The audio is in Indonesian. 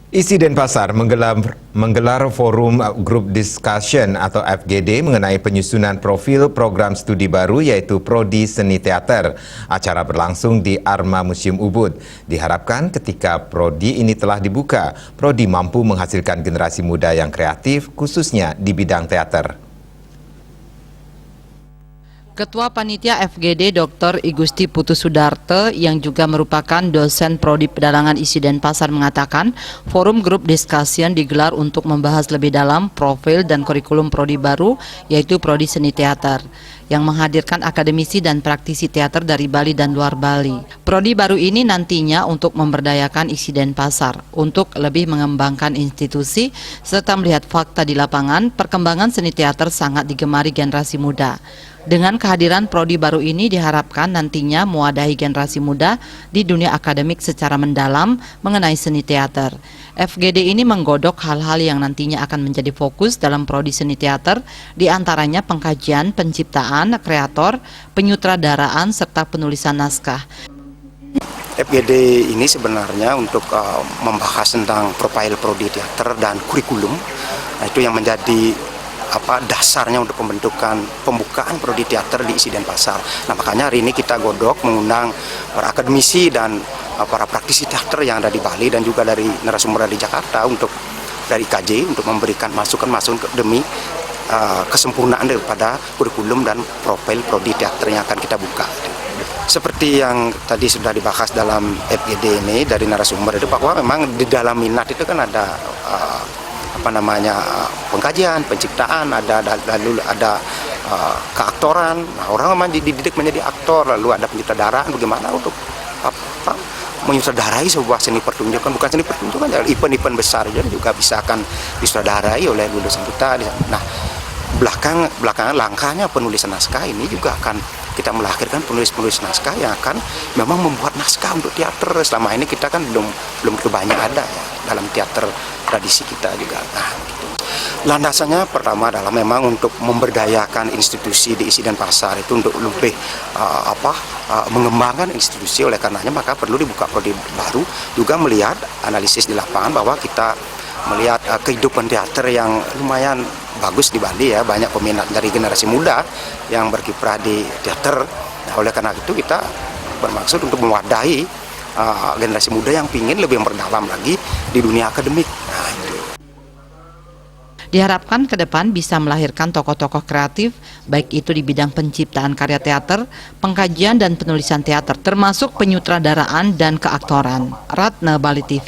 ISI Denpasar menggelar forum Group Discussion atau FGD mengenai penyusunan profil program studi baru yaitu Prodi Seni Teater. Acara berlangsung di Arma Museum Ubud. Diharapkan ketika Prodi ini telah dibuka, Prodi mampu menghasilkan generasi muda yang kreatif khususnya di bidang teater. Ketua Panitia FGD Dr. Igusti Putu Sudarte yang juga merupakan dosen Prodi Pedalangan ISI Denpasar mengatakan forum grup discussion digelar untuk membahas lebih dalam profil dan kurikulum Prodi baru yaitu Prodi Seni Teater yang menghadirkan akademisi dan praktisi teater dari Bali dan luar Bali. Prodi baru ini nantinya untuk memberdayakan ISI Denpasar untuk lebih mengembangkan institusi serta melihat fakta di lapangan perkembangan seni teater sangat digemari generasi muda. Dengan kehadiran Prodi baru ini diharapkan nantinya mewadahi generasi muda di dunia akademik secara mendalam mengenai seni teater. FGD ini menggodok hal-hal yang nantinya akan menjadi fokus dalam Prodi Seni Teater, diantaranya pengkajian, penciptaan, kreator, penyutradaraan, serta penulisan naskah. FGD ini sebenarnya untuk membahas tentang profil Prodi Teater dan kurikulum. Nah, itu yang menjadi dasarnya untuk pembukaan Prodi Teater di ISI Denpasar. Nah, makanya hari ini kita godok mengundang para akademisi dan para praktisi teater yang ada di Bali dan juga dari narasumber dari Jakarta dari IKJ untuk memberikan masukan demi kesempurnaan daripada kurikulum dan profil Prodi Teater yang akan kita buka. Seperti yang tadi sudah dibahas dalam FGD ini dari narasumber itu bahwa memang di dalam minat itu kan ada pengkajian, penciptaan, lalu ada keaktoran. Nah, orang memang dididik menjadi aktor, lalu ada penyutradaraan, bagaimana untuk menyutradarai sebuah seni pertunjukan, bukan seni pertunjukan, event-event besar juga bisa akan disutradarai oleh lulusan kita. Nah, belakangan langkahnya penulisan naskah ini juga akan kita melahirkan penulis-penulis naskah yang akan memang membuat naskah untuk teater. Selama ini kita kan belum banyak ada ya dalam teater tradisi kita juga. Nah, gitu. Landasannya pertama adalah memang untuk memberdayakan institusi di ISI Denpasar itu untuk lebih mengembangkan institusi. Oleh karenanya maka perlu dibuka prodi baru, juga melihat analisis di lapangan bahwa kita melihat kehidupan teater yang lumayan bagus di Bali ya, banyak peminat dari generasi muda yang berkiprah di teater. Nah, oleh karena itu kita bermaksud untuk mewadahi generasi muda yang ingin lebih memperdalam lagi di dunia akademik. Nah, itu. Diharapkan ke depan bisa melahirkan tokoh-tokoh kreatif, baik itu di bidang penciptaan karya teater, pengkajian dan penulisan teater, termasuk penyutradaraan dan keaktoran. Ratna Bali TV.